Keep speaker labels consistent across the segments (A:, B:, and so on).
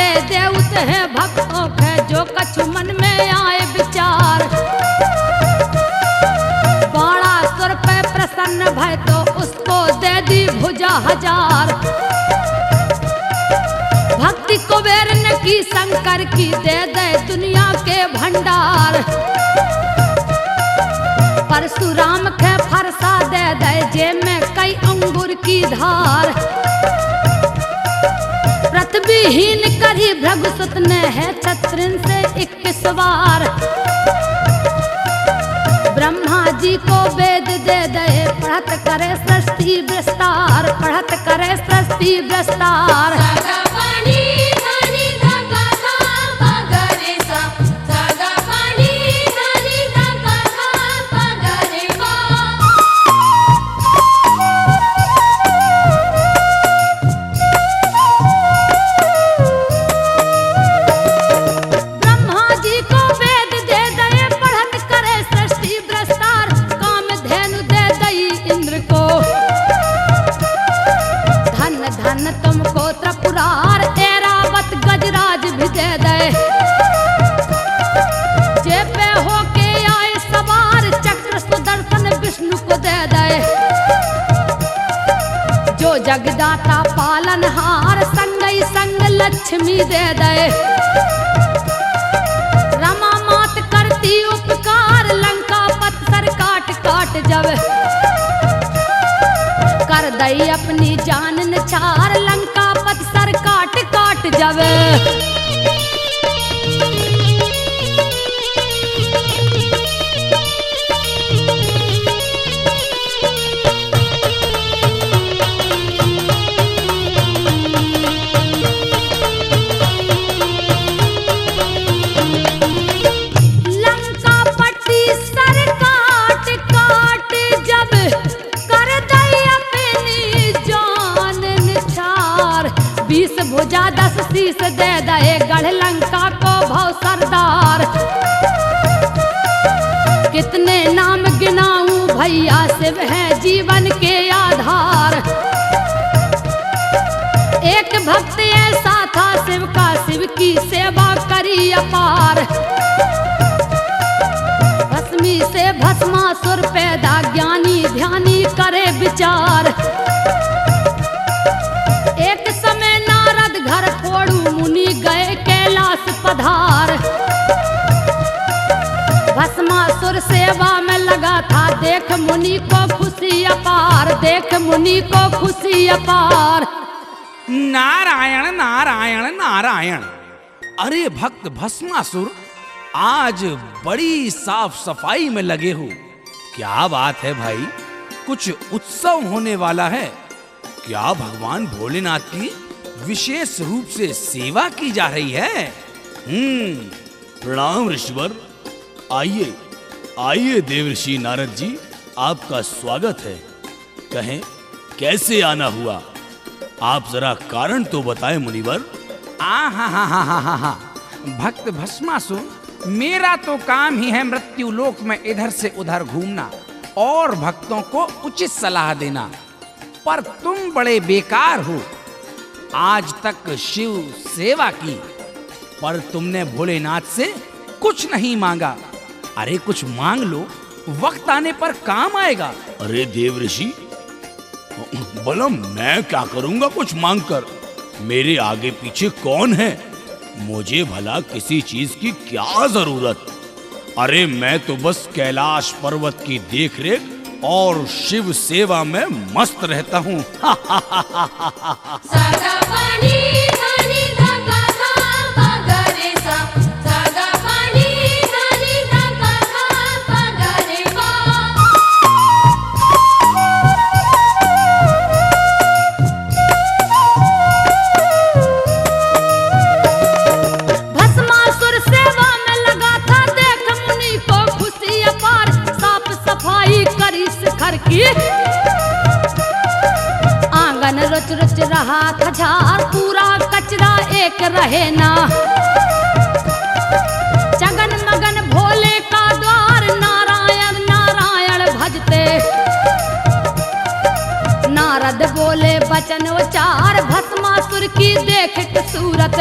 A: दे देवत है भक्तों के जो कछु मन में आए विचार। बाणासुर पे प्रसन्न भय तो उसको दे दी भुजा हजार। भक्ति कुबेर ने की शंकर की दे दे दुनिया के भंडार। परशुराम के फरसा दे दे जेब में कई अंगूर की धार। पृथ्वीहीन करी भृगुसुत ने है छत्रिन से 21 बार। ब्रह्मा जी को वेद दे दे पढ़त करे सृष्टि विस्तार, पढ़त करे सृष्टि विस्तार। तुमको त्रिपुरार ऐरावत गजराज भी दे दे। जेब पे होके आए सवार चक्र सुदर्शन विष्णु को दे दे। जो जगदाता पालनहार संगई संग लक्ष्मी दे दे। रमा मात करती उपकार लंका पत्थर काट काट जब। कर दई अपनी जान निछार लंका पत्थर काट काट जावे। लंका पट्टी सर काट काट जब कर दई अपनी जान निछार। 20 भुजा 10 शीश दे दे गढ़ लंका को भव सरदार। कितने नाम गिनाऊं भैया शिव है जीवन के आधार। एक भक्त ऐसा था शिव का शिव की सेवा करी अपार। भस्मी से भस्मासुर पैदा ज्ञानी ध्यानी करे विचार। एक समय नारद घर फोड़ू मुनि गए कैलाश पधार। भस्मासुर सेवा में लगा था देख मुनि को खुशी अपार, देख मुनि को खुशी अपार।
B: नारायण नारायण नारायण। अरे भक्त भस्मासुर आज बड़ी साफ सफाई में लगे हो। क्या बात है भाई, कुछ उत्सव होने वाला है क्या? भगवान भोलेनाथ की विशेष रूप से सेवा की जा रही है।
C: प्रणाम ऋषिवर। आइए आइए देवर्षि नारद जी, आपका स्वागत है। कहें कैसे आना हुआ, आप जरा कारण तो बताएं मुनिवर।
B: हा भक्त भस्मासुर, मेरा तो काम ही है मृत्यु लोक में इधर से उधर घूमना और भक्तों को उचित सलाह देना, पर तुम बड़े बेकार हो। आज तक शिव सेवा की पर तुमने भोलेनाथ से कुछ नहीं मांगा। अरे कुछ मांग लो, वक्त आने पर काम आएगा।
C: अरे देवर्षि, बोलो मैं क्या करूंगा कुछ मांगकर? मेरे आगे पीछे कौन है? मुझे भला किसी चीज की क्या जरूरत? अरे मैं तो बस कैलाश पर्वत की देखरेख और शिव सेवा में मस्त रहता हूँ।
A: आंगन रुच रुच रहा था झार, पूरा कचरा एक रहे ना। जगन मगन भोले का द्वार, नारायण नारायण भजते। नारद बोले वचन उचार, भस्मासुर की देखत सूरत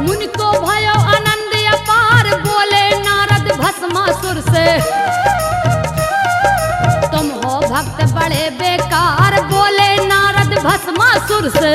A: मुनि को भयो आनंद अपार। बोले नारद भस्मासुर से, तुम हो भक्त बड़े बेकार। बोले नारद भस्मासुर से,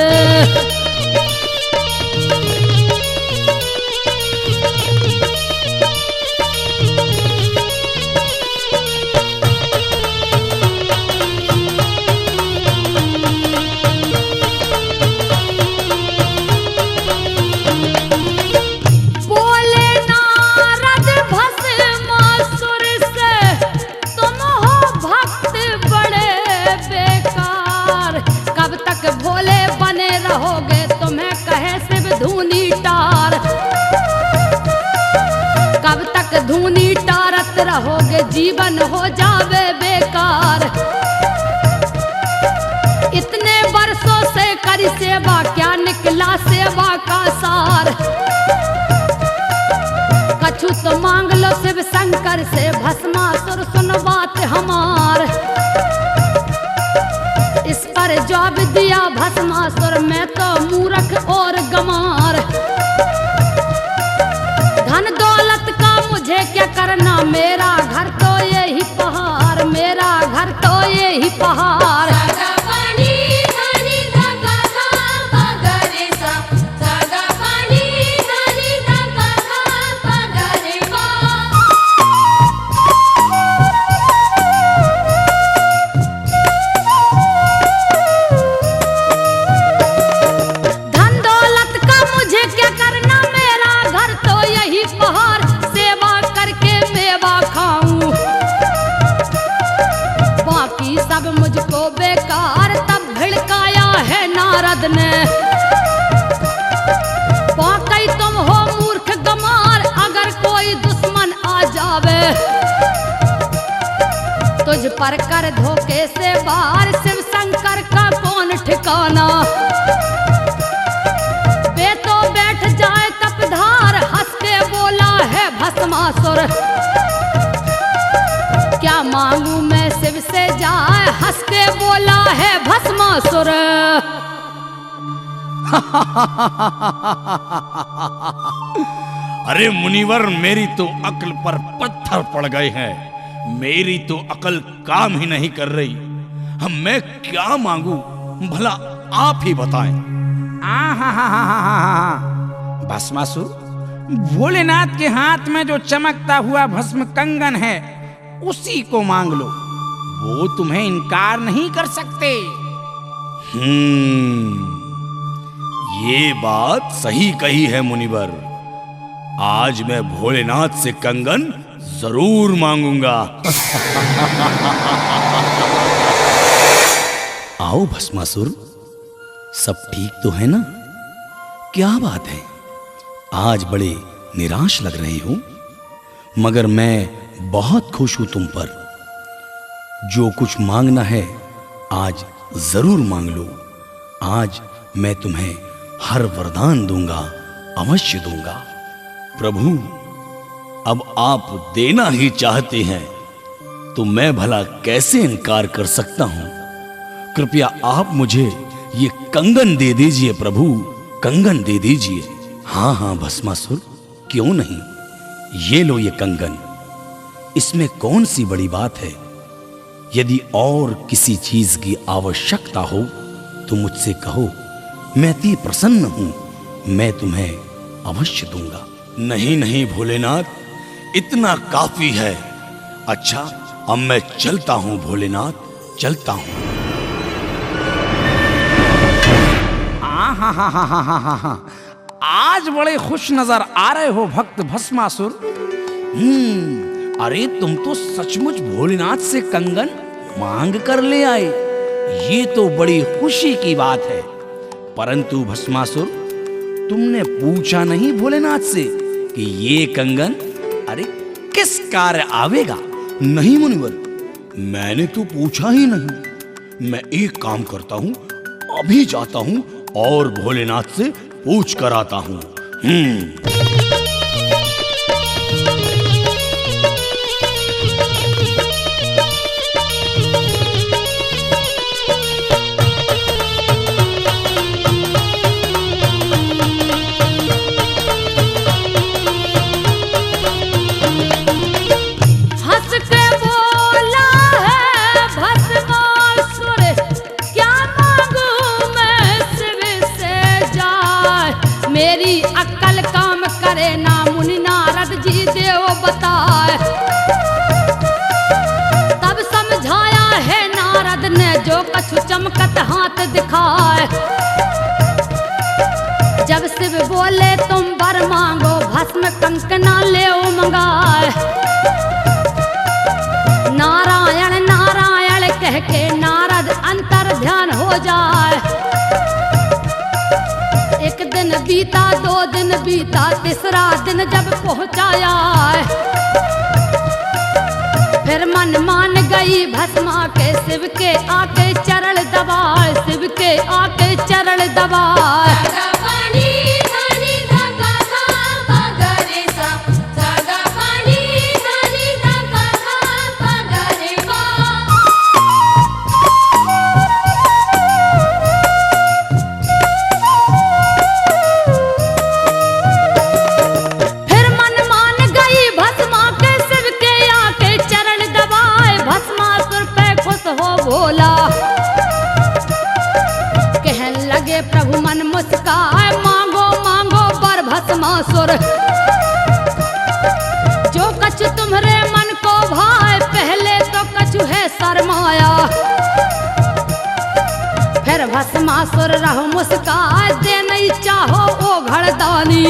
A: भोले बने रहोगे तुम्हें कहे शिव धूनी टार। कब तक धूनी टारत रहोगे जीवन हो जावे बेकार। इतने वर्षों से करी सेवा क्या निकला सेवा का सार। कछु तो मांग लो शिव शंकर से, भस्मासुर सुन बात हमार। इस पर जवाब दिया भस्मासुर, मैं तो मूर्ख और गमार। धन दौलत का मुझे क्या करना, मेरा घर तो यही पहाड़। मेरा घर तो यही पहाड़। सब मुझको बेकार तब भिड़काया है नारद ने। वाकई तुम हो मूर्ख गमार, अगर कोई दुश्मन आ जावे तुझ पर कर धोखे से वार। शिव शंकर का कौन ठिकाना, वे तो बैठ जाए तपधार। हंस के बोला है भस्मासुर, क्या मांगू मैं शिव से जाए। हंस के बोला है भस्मासुर।
C: अरे मुनिवर, मेरी तो अक्ल पर पत्थर पड़ गए हैं। मेरी तो अक्ल काम ही नहीं कर रही। हम मैं क्या मांगू, भला आप ही बताएं।
B: भस्मासुर, भोलेनाथ के हाथ में जो चमकता हुआ भस्म कंगन है उसी को मांग लो, वो तुम्हें इनकार नहीं कर सकते।
C: ये बात सही कही है मुनिवर। आज मैं भोलेनाथ से कंगन जरूर मांगूंगा।
D: आओ भस्मासुर, सब ठीक तो है ना? क्या बात है, आज बड़े निराश लग रहे हो, मगर मैं बहुत खुश हूं तुम पर। जो कुछ मांगना है आज जरूर मांग लो। आज मैं तुम्हें हर वरदान दूंगा, अवश्य दूंगा।
C: प्रभु, अब आप देना ही चाहते हैं तो मैं भला कैसे इनकार कर सकता हूं। कृपया आप मुझे ये कंगन दे दीजिए प्रभु, कंगन दे दीजिए।
D: हाँ हाँ भस्मासुर, क्यों नहीं, ये लो ये कंगन। इसमें कौन सी बड़ी बात है। यदि और किसी चीज की आवश्यकता हो तो मुझसे कहो, मैं अति प्रसन्न हूं, मैं तुम्हें अवश्य दूंगा।
C: नहीं नहीं भोलेनाथ, इतना काफी है। अच्छा, अब मैं चलता हूं भोलेनाथ, चलता हूं।
B: आज बड़े खुश नजर आ रहे हो भक्त भस्मासुर। अरे तुम तो सचमुच भोलेनाथ से कंगन मांग कर ले आए, ये तो बड़ी खुशी की बात है। परंतु भस्मासुर, तुमने पूछा नहीं भोलेनाथ से कि ये कंगन अरे किस कार्य आवेगा?
C: नहीं मुनिवर, मैंने तो पूछा ही नहीं। मैं एक काम करता हूं, अभी जाता हूं और भोलेनाथ से पूछ कर आता हूं।
A: मेरी अक्ल काम करे ना, मुनि नारद जी देव बताए। तब समझाया है नारद ने, जो कछु चमकत हाथ दिखाए। जब शिव बोले तुम वर मांगो, भस्म कंकना ले मंगाए। नारायण नारायण कह के नारद अंतर ध्यान हो जाए। एक दिन बीता, 2 दिन बीता, तीसरा दिन जब पहुंचाया, फिर मन मान गई भस्मा के, शिव के आके चरण दबाए, शिव के आके चरण दबाए। कहने लगे प्रभु मन मुस्काए, मांगो मांगो वर भस्मासुर। जो कछु तुम्हारे मन को भाए, पहले तो कछु है शर्माया। फिर भस्मासुर रहो मुस्काए, दे नहीं चाहो ओ घड़दानी।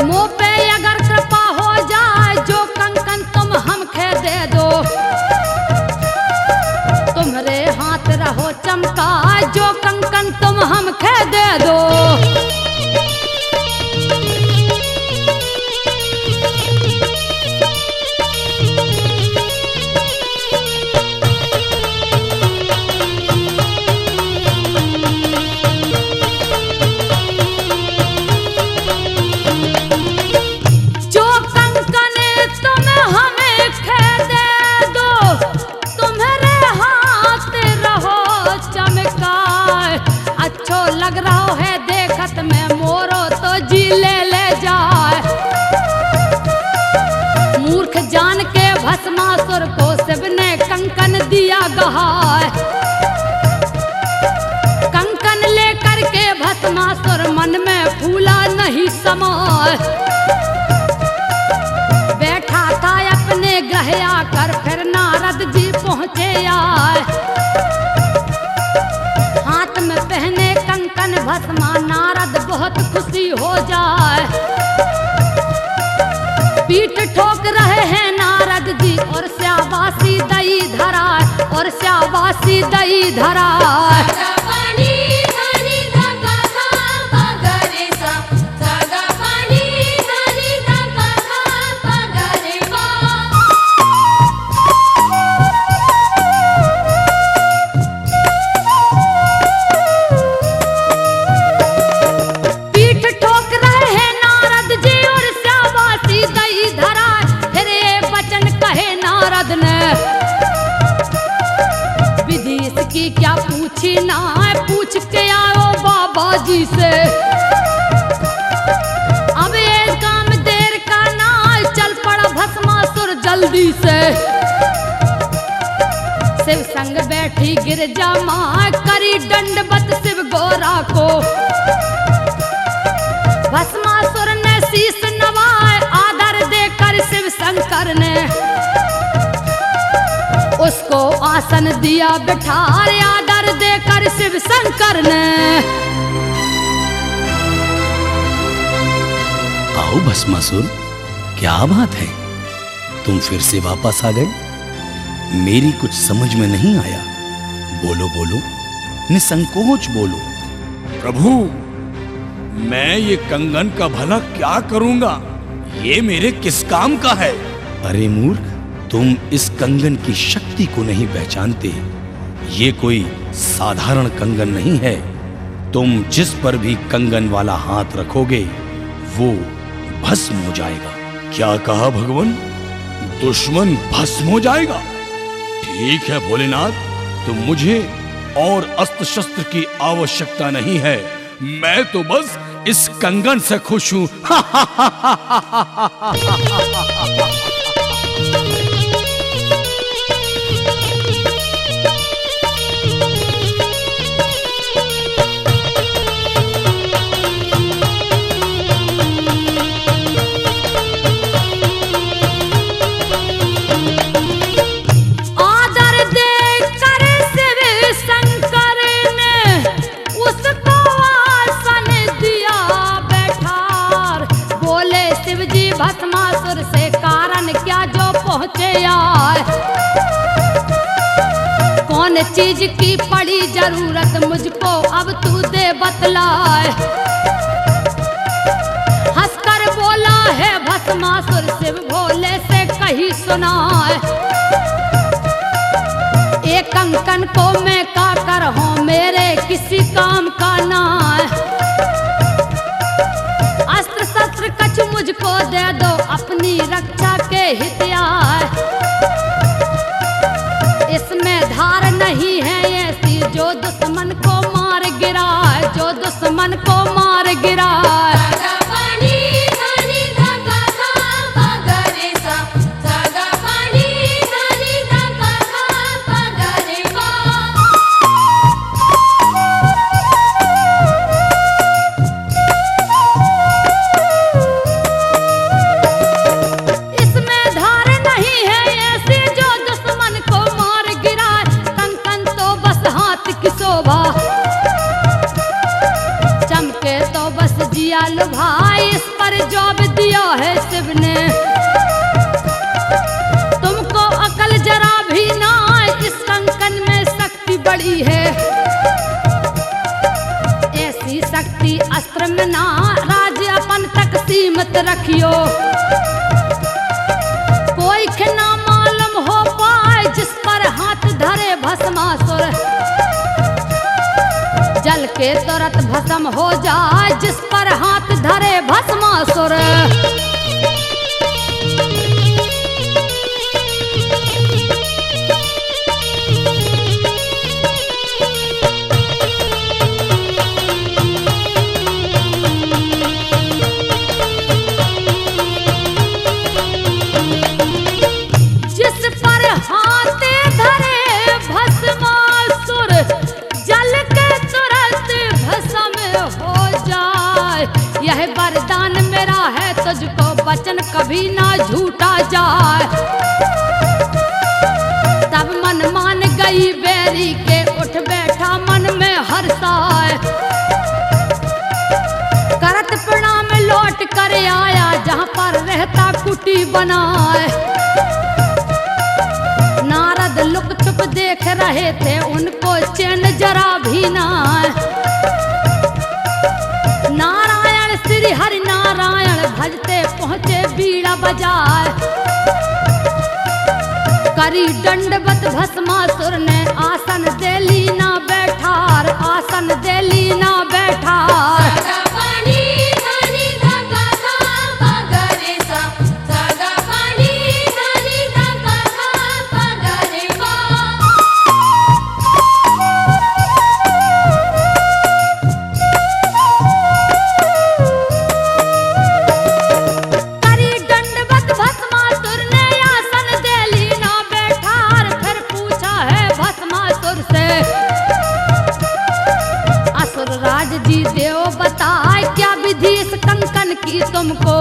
A: मुँह पे अगर कृपा हो जाए, जो कंकन तुम हमखे दे दो। तुम्हारे हाथ रहो चमका, जो कंकन तुम हमखे दे दो। जो कंकन तुम हमें खे दे दो, तुम्हारे हाथ रहो चमकाए। अच्छो लग रहा है देखत में, मोरो तो जी ले जाए। मूर्ख जान के भस्मासुर को शिव ने कंकन दिया गहाए। कंकन लेकर के भस्मासुर मन में फूला नहीं समाए। बैठा था अपने ग्रह आकर, फिर नारद जी पहुँचे आए। हाथ में पहने कंकन भस्मा, नारद बहुत खुशी हो जाए। पीठ ठोक रहे हैं नारद जी, और श्याबासी दई धराए, और श्याबासी दई धराए। पीठ ठोक रहे हैं नारद जी, और श्याबासी दई धराए। फिर ये वचन कहे नारद ने, विधि इसकी क्या पूछी ना, पूछ के आओ बाबा जी से। अब ये काम देर का ना, चल पड़ा भस्मासुर जल्दी से। शिव संग बैठी गिरजा माँ, करी दंडवत शिव गौरा को। भस्मासुर ने शीस नवाए, आदर देकर शिव शंकर ने उसको आसन दिया बिठार, आदर देकर शिव शंकर ने।
D: आओ भस्मासुर, क्या बात है, तुम फिर से वापस आ गए? मेरी कुछ समझ में नहीं आया। बोलो बोलो, निसंकोच बोलो।
C: प्रभु, मैं ये कंगन का भला क्या करूंगा? ये मेरे किस काम का है?
D: अरे मूर्ख, तुम इस कंगन की शक्ति को नहीं पहचानते। ये कोई साधारण कंगन नहीं है। तुम जिस पर भी कंगन वाला हाथ रखोगे, वो भस्म हो जाएगा।
C: क्या कहा भगवान? दुश्मन भस्म हो जाएगा? ठीक है भोलेनाथ, तो मुझे और अस्त्र शस्त्र की आवश्यकता नहीं है। मैं तो बस इस कंगन से खुश हूं।
A: पहुँचे आए। कौन चीज की पड़ी जरूरत मुझको अब तू दे बतलाए। हंसकर बोला है भस्मासुर शिव भोले से कही सुनाए। एक कंकन को मैं का कर हूँ मेरे किसी काम का ना है। अस्त्र शस्त्र कछ मुझको दे दो अपनी रक्षा के हित आए। इसमें धार नहीं है ऐसी जो दुश्मन को मार गिराए, जो दुश्मन को मार गिराए। चमके तो बस जिया लो भाई इस पर जॉब दिया है शिव ने। तुमको अकल जरा भी ना इस कंकन में शक्ति बड़ी है। ऐसी शक्ति अस्त्र में ना राज्य अपन तक सीमित रखियो। कोई के ना मालूम हो पाए जिस पर हाथ धरे भस्मासुर। जल के तुरंत भस्म हो जाए जिस पर हाथ धरे भस्मासुर। जिस पर हाथ धरे भस्मासुर जल के हो जाए। यह वरदान मेरा है तुझको वचन कभी ना झूठा जाए। तब मन मान गई बैरी के उठ बैठा मन में हर्षाए। करत प्रणाम लौट कर आया जहाँ पर रहता कुटी बनाए। नारद लुक छुप देख रहे थे उनको चैन जरा भी ना। नारायण श्री हरि नारायण भजते पहुँचे बीड़ा बजाए। करी दंडवत भस्मासुर ने आसन दे लीना बैठार, आसन दे लीना बैठार। राज जी देव बताए क्या विधि इस कंकन की तुमको।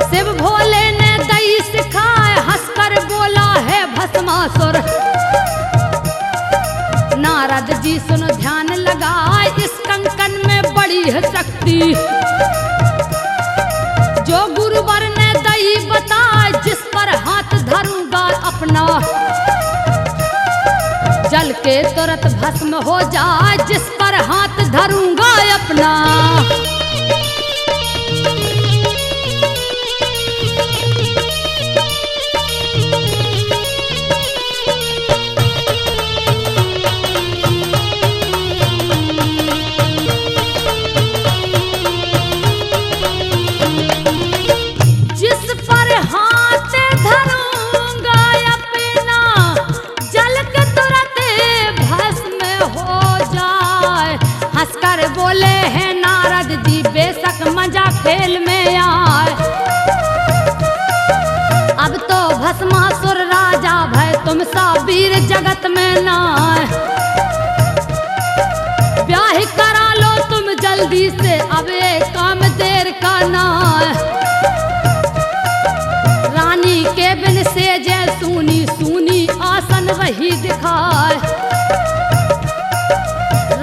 A: शिव भोले ने दई सिखाए हंसकर बोला है भस्मासुर। नारद जी सुन ध्यान लगाए इस कंकन में बड़ी है शक्ति। जो गुरुवर ने दई बताए जिस पर हाथ धरूंगा अपना। जल के तुरंत भस्म हो जाए जिस पर हाथ धरूंगा अपना। जिस पर हाथ धरूंगा अपना जल के तुरंत भस्म हो जाए। हंसकर बोले हैं नारद जी बेशक मजा खेल में आए। अब तो भस्मासुर राजा भय तुम सा वीर जगत में ना। ब्याह करा लो तुम जल्दी से अब ये काम देर का ना। रानी के बिन से जय सूनी सूनी आसन वही दिखाए।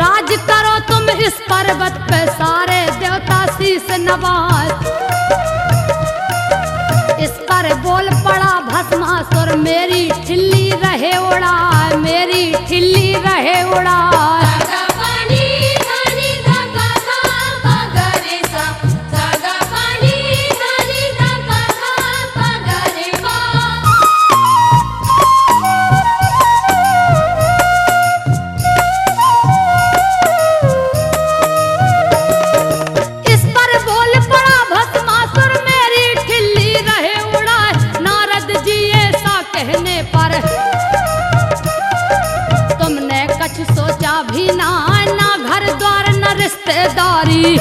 A: राज करो तुम इस पर्वत पे सारे देवता शीस नवाज। इस पर सवारी।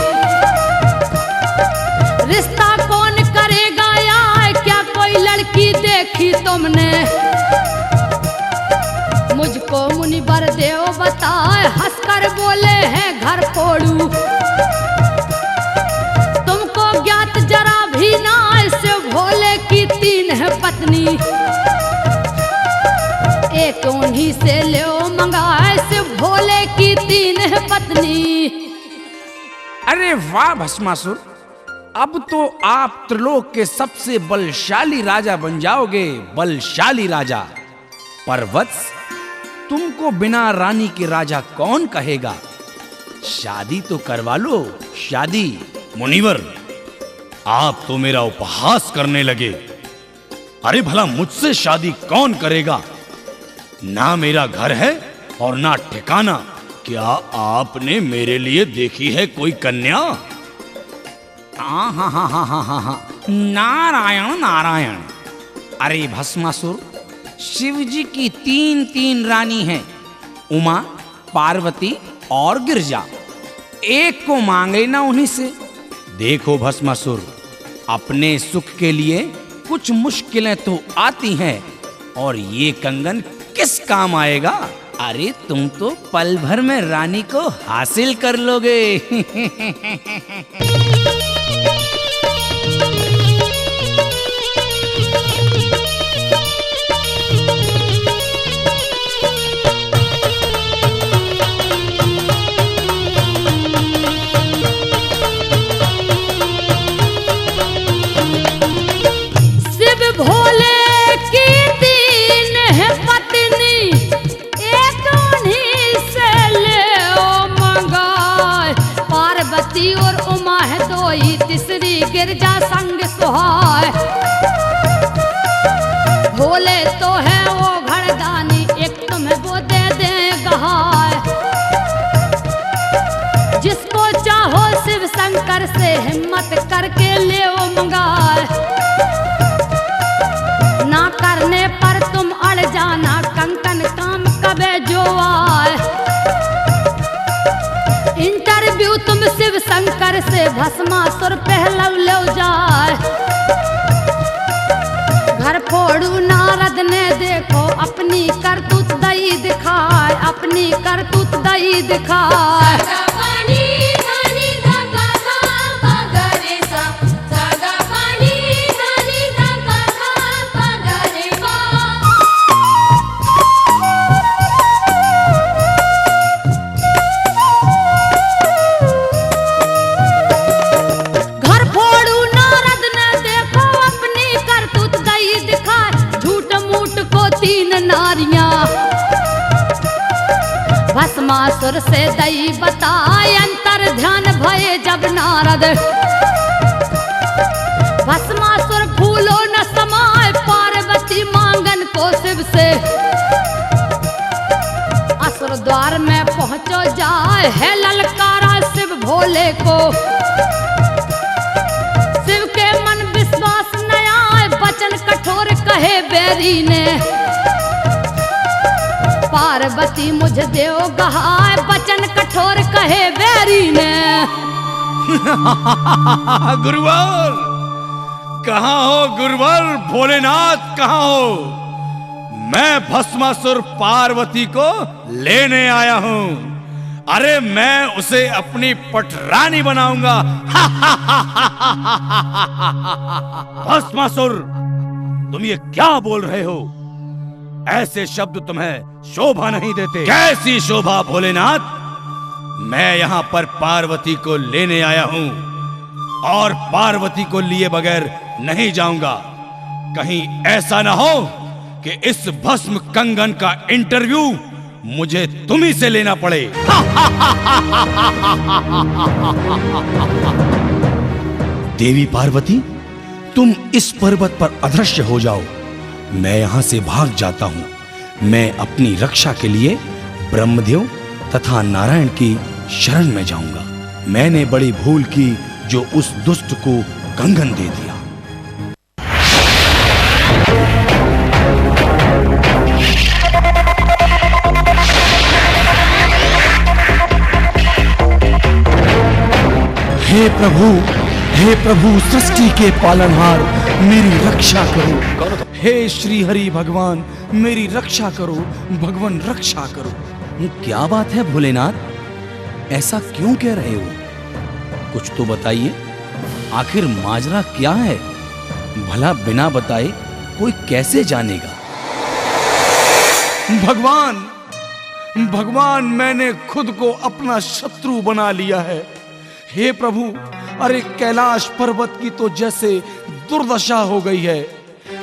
A: रिश्ता कौन करेगा यार, क्या कोई लड़की देखी तुमने? मुझको मुनिवर देव बताए, हंसकर बोले हैं घर फोड़ू। तुमको ज्ञात जरा भी ना, शिव भोले की 3 है पत्नी। एक उन्हीं से ले मंगाए, शिव भोले की 3 है पत्नी।
B: अरे वाह भस्मासुर, अब तो आप त्रिलोक के सबसे बलशाली राजा बन जाओगे, बलशाली राजा। पर वत्स, तुमको बिना रानी के राजा कौन कहेगा? शादी तो करवा लो, शादी।
C: मुनिवर, आप तो मेरा उपहास करने लगे। अरे भला मुझसे शादी कौन करेगा? ना मेरा घर है और ना ठिकाना। क्या आपने मेरे लिए देखी है कोई कन्या?
B: हाँ, नारायण नारायण। अरे भस्मासुर, शिव जी की 3 रानी हैं, उमा, पार्वती और गिरजा। एक को मांग लेना उन्हीं से।
C: देखो भस्मासुर,
B: अपने सुख के लिए कुछ मुश्किलें तो आती हैं, और ये कंगन किस काम आएगा? अरे तुम तो पल भर में रानी को हासिल कर लोगे।
A: शिव भोले की 3 है पत्नी, एक उन्हीं से ले मंगाए। पार्वती और उमा है 2 ही, तीसरी गिरजा संग सुहाए। भोले तो है वो घरदानी, एक तुम्हें वो दे दे गहाए। जिसको चाहो शिव शंकर से हिम्मत करके ले मंगाए। ना करने पर तुम अड़ जाना, कंकन काम कबे जो आए। इंटरव्यू तुम शिव शंकर से, भस्मासुर पहलव ले जाए। घर फोड़ू नारद ने देखो, अपनी करतूत दई दिखाए, अपनी करतूत दई दिखाए। भस्मासुर से दई बताए, अंतर ध्यान भये जब नारद। भस्मासुर फूलो न समाए, पार्वती मांगन को शिव से। असुर द्वार में पहुंचो जाए, है ललकारा शिव भोले को। शिव के मन विश्वास न आए, वचन कठोर कहे बैरी ने। पार्वती मुझ देव गहाए, वचन कठोर कहे बैरी ने।
C: गुरुवर, कहाँ हो गुरुवर? भोलेनाथ कहाँ हो? मैं भस्मासुर पार्वती को लेने आया हूँ। अरे मैं उसे अपनी पटरानी बनाऊंगा। भस्मासुर, तुम ये क्या बोल रहे हो? ऐसे शब्द तुम्हें शोभा नहीं देते। कैसी शोभा भोलेनाथ? मैं यहाँ पर पार्वती को लेने आया हूँ, और पार्वती को लिए बगैर नहीं जाऊंगा। कहीं ऐसा ना हो कि इस भस्म कंगन का इंटरव्यू मुझे तुम्ही से लेना पड़े।
D: देवी पार्वती, तुम इस पर्वत पर अदृश्य हो जाओ, मैं यहां से भाग जाता हूं। मैं अपनी रक्षा के लिए ब्रह्मदेव तथा नारायण की शरण में जाऊंगा। मैंने बड़ी भूल की जो उस दुष्ट को कंगन दे दिया। हे प्रभु सृष्टि के पालनहार, मेरी रक्षा करो। हे श्री हरि भगवान, मेरी रक्षा करो। भगवान रक्षा करो। क्या बात है भोलेनाथ, ऐसा क्यों कह रहे हो? कुछ तो बताइए, आखिर माजरा क्या है? भला बिना बताए कोई कैसे जानेगा?
C: भगवान, मैंने खुद को अपना शत्रु बना लिया है। हे प्रभु, अरे कैलाश पर्वत की तो जैसे दुर्दशा हो गई है।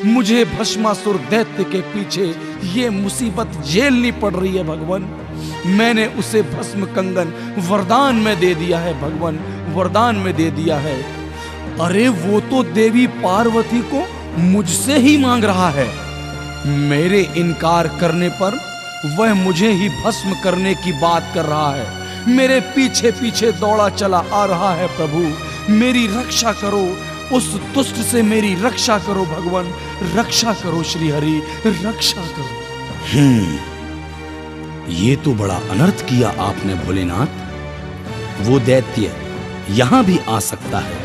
C: मुझे भस्मासुर दैत्य के पीछे ये मुसीबत झेलनी पड़ रही है भगवान। मैंने उसे भस्म कंगन वरदान में दे दिया है भगवान, वरदान में दे दिया है। अरे वो तो देवी पार्वती को मुझसे ही मांग रहा है। मेरे इनकार करने पर वह मुझे ही भस्म करने की बात कर रहा है। मेरे पीछे पीछे दौड़ा चला आ रहा है। प्रभु मेरी रक्षा करो, उस दुष्ट से मेरी रक्षा करो भगवान, रक्षा करो श्री हरि, रक्षा करो।
D: ये तो बड़ा अनर्थ किया आपने भोलेनाथ। वो दैत्य यहां भी आ सकता है।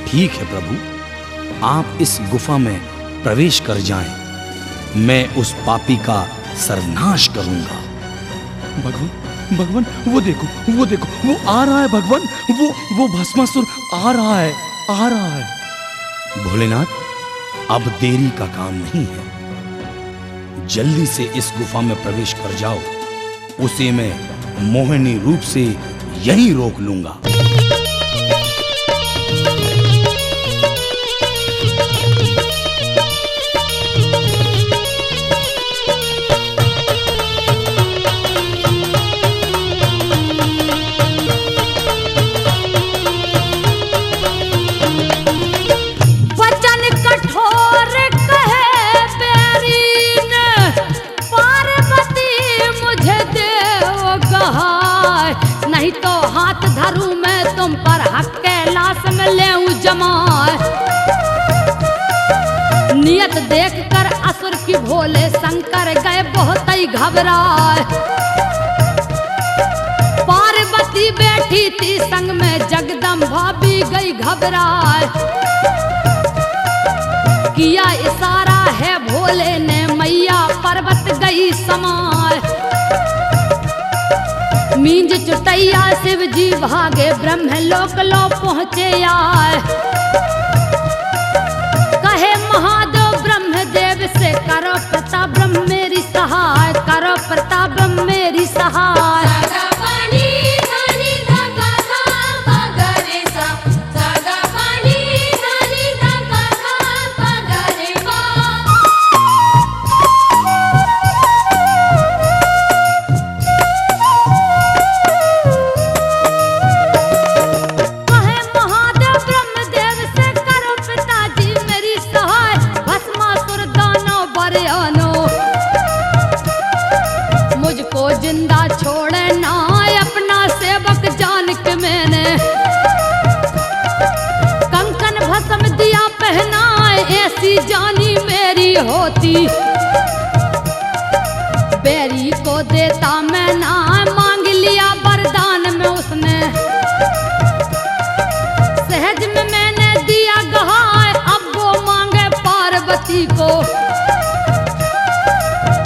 D: ठीक है प्रभु, आप इस गुफा में प्रवेश कर जाएं, मैं उस पापी का सर्वनाश करूंगा।
C: भगवान वो देखो, वो आ रहा है भगवान, वो भस्मासुर आ रहा है।
D: भोलेनाथ, अब देरी का काम नहीं है, जल्दी से इस गुफा में प्रवेश कर जाओ। उसे मैं मोहिनी रूप से यहीं रोक लूंगा।
A: नहीं तो हाथ धरूं मैं तुम पर, हक कैलाश में लेऊं जमाए। नियत देखकर असुर की भोले शंकर गए बहुत ही घबराए। पार्वती बैठी थी संग में, जगदम्बा भी गई घबराए। किया इशारा है भोले ने, मैया पर्वत गई समाए। मींज चुटैया शिव जी भागे, ब्रह्मलोक लो पहुँचे आए। कहे महादेव ब्रह्मदेव से, करो प्रताप ब्रह्म मेरी सहाय, करो प्रताप ब्रह्म मेरी सहाय। जिंदा छोड़े ना अपना सेवक जान के, मैंने कंकन भस्म दिया पहनाए, ऐसी जानी मेरी होती। बैरी को देता मैं ना, मांग लिया वरदान में उसने। सहज में मैंने दिया गहाय, अब वो मांगे पार्वती को।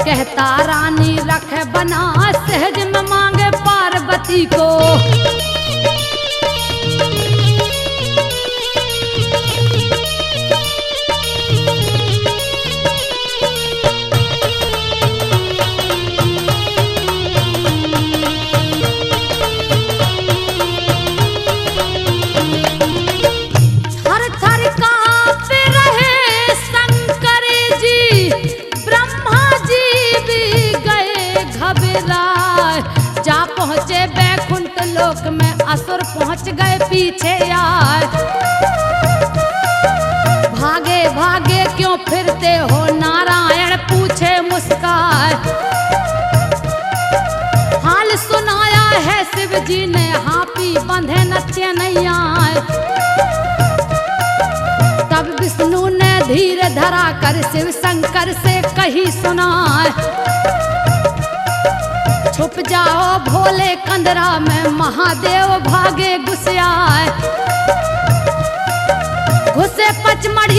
A: कहता रानी रखे बना, सहज में मांगे पार्वती को। थर थर कांप रहे शंकर जी, ब्रह्मा जी भी गए घबराए। जा पहुँचे बैकुंठ लोक में, असुर पहुँच गए पीछे आए। भागे भागे क्यों फिरते हो, नारायण पूछे मुस्काए। हाल सुनाया है शिव जी ने, हापी बंधे नचे नहीं आए। तब विष्णु ने धीरे धरा कर शिव शंकर से कही सुनाए। छुप जाओ भोले कंदरा में, महादेव भागे गुस्साए।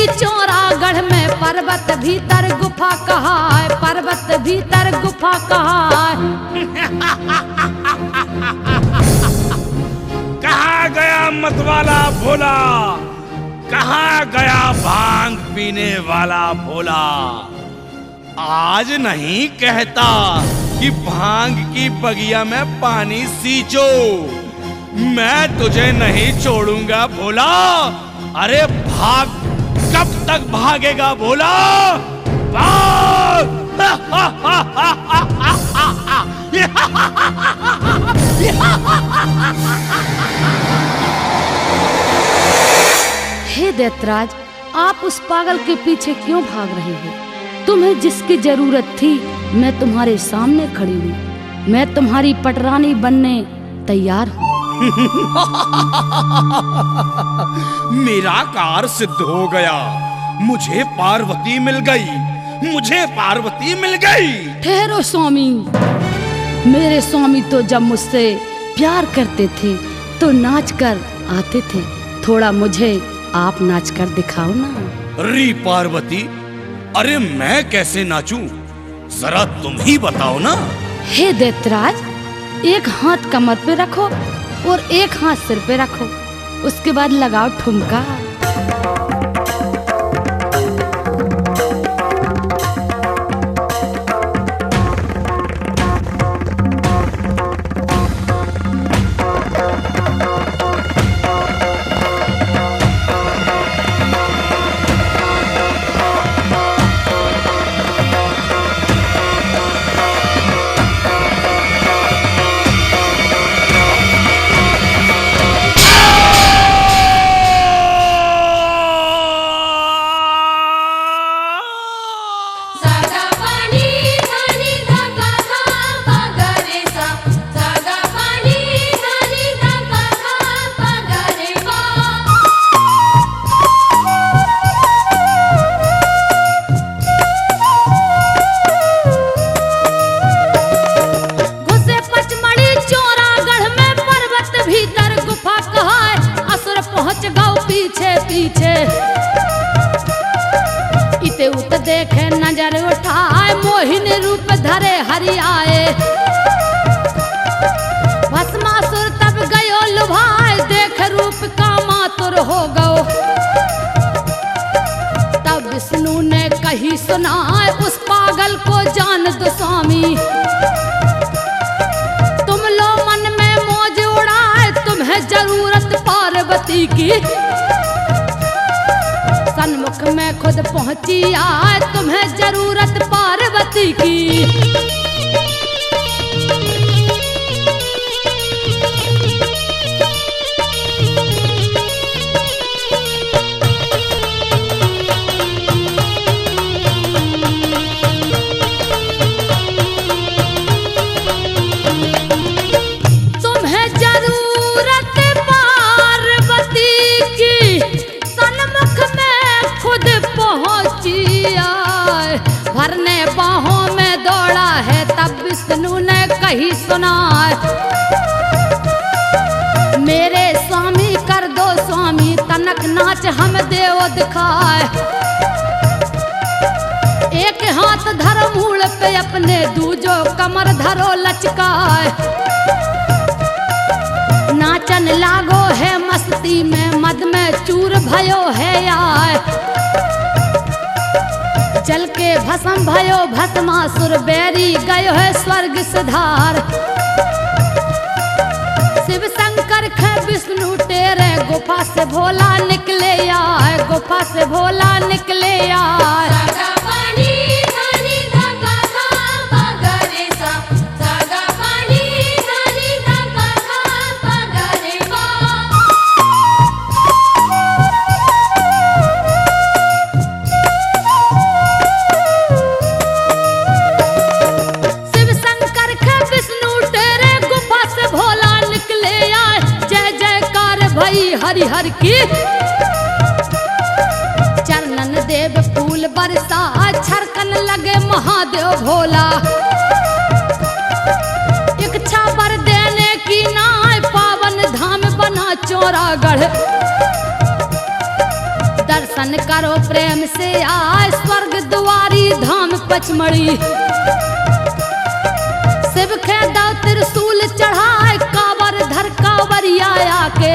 A: पचमढ़ी चौरागढ़ में पर्वत भीतर गुफा कहा है, पर्वत भीतर गुफा कहा है।
C: कहाँ गया मतवाला भोला, कहाँ गया भांग पीने वाला भोला। आज नहीं कहता कि भांग की बगिया में पानी सींचो, मैं तुझे नहीं छोड़ूंगा भोला। अरे भाग, कब तक भागेगा भोला, भाग।
A: हे दैत्यराज, आप उस पागल के पीछे क्यों भाग रहे हो? तुम्हें जिसकी जरूरत थी मैं तुम्हारे सामने खड़ी हूँ, मैं तुम्हारी पटरानी बनने तैयार हूँ।
C: मेरा कार्य सिद्ध हो गया, मुझे पार्वती मिल गई, मुझे पार्वती मिल गई।
A: ठहरो स्वामी, मेरे स्वामी तो जब मुझसे प्यार करते थे तो नाच कर आते थे, थोड़ा मुझे आप नाच कर दिखाओ ना।
C: री पार्वती, अरे मैं कैसे नाचूं, जरा तुम ही बताओ ना।
A: हे दैत्यराज, एक हाथ कमर पे रखो और एक हाथ सिर पे रखो, उसके बाद लगाओ ठुमका। इते उत देखे नजर उठाए, मोहिन रूप धरे हरि आए। भस्मासुर तब गयो लुभाए, देख रूप का मातुर हो गयो। तब विष्णु ने कही सुनाए, उस पागल को जान दो स्वामी। तुम लो मन में मौज उड़ाए, तुम्हें जरूरत पार्वती की। सन्मुख में खुद पहुंची आए, तुम्हें जरूरत पार्वती की। तुम्हें जरूरत पार्वती की, सन्मुख में खुद पहुंची आए। भरने बाहों में दौड़ा है, तब विष्णु ने कही सुनाए। मेरे स्वामी कर दो स्वामी, तनक नाच हम देव दिखाए। एक हाथ धरो मूल पे अपने, दूजो कमर धरो लचकाए। नाचन लागो है मस्ती में, मद में चूर भयो है आए। जल के भस्म भयो भस्मासुर, बैरी गयो है स्वर्ग सिधार। शिव शंकर खे विष्णु तेरे, गुफा से भोला निकले आए, गुफा से भोला निकले आए। हरि हर की चरणन देव फूल बरसा, छरकन लगे महादेव भोला। इच्छा वर देने की नाय, पावन धाम बना चौरागढ़। दर्शन दर्शन करो प्रेम से आए स्वर्ग द्वारी धाम पचमढ़ी। शिव के दो त्रिशूल चढ़ाए कावर धर कावरिया आके।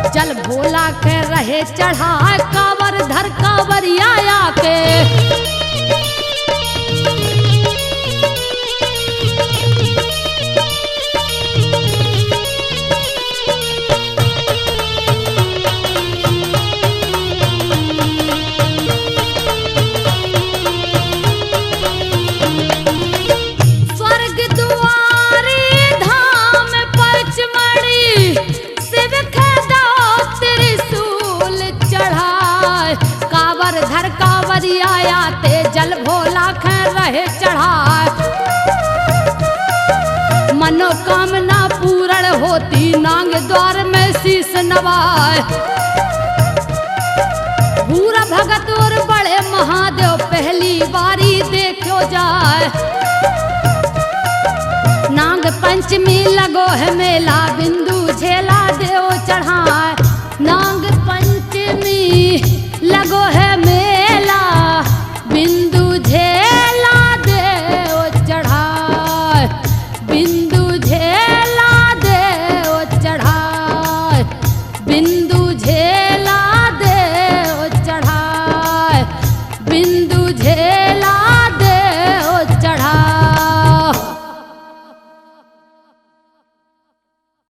A: चल भोला के रहे चढ़ाए कावर धर कावरिया आके। आते जल भोला खे रहे चढ़ाए। मनोकामना पूर्ण होती नांग द्वार में शीस नवाए। पूरा भगत और बड़े महादेव पहली बारी देखो जाए। नांग पंचमी लगो है मेला बिंदु झेला देव चढ़ाए। नांग पंचमी लगो है मेला बिंदु झेला देव चढ़ाए। बिंदु झेला देव चढ़ाए। बिंदु झेला देव चढ़ाए। बिंदु झेला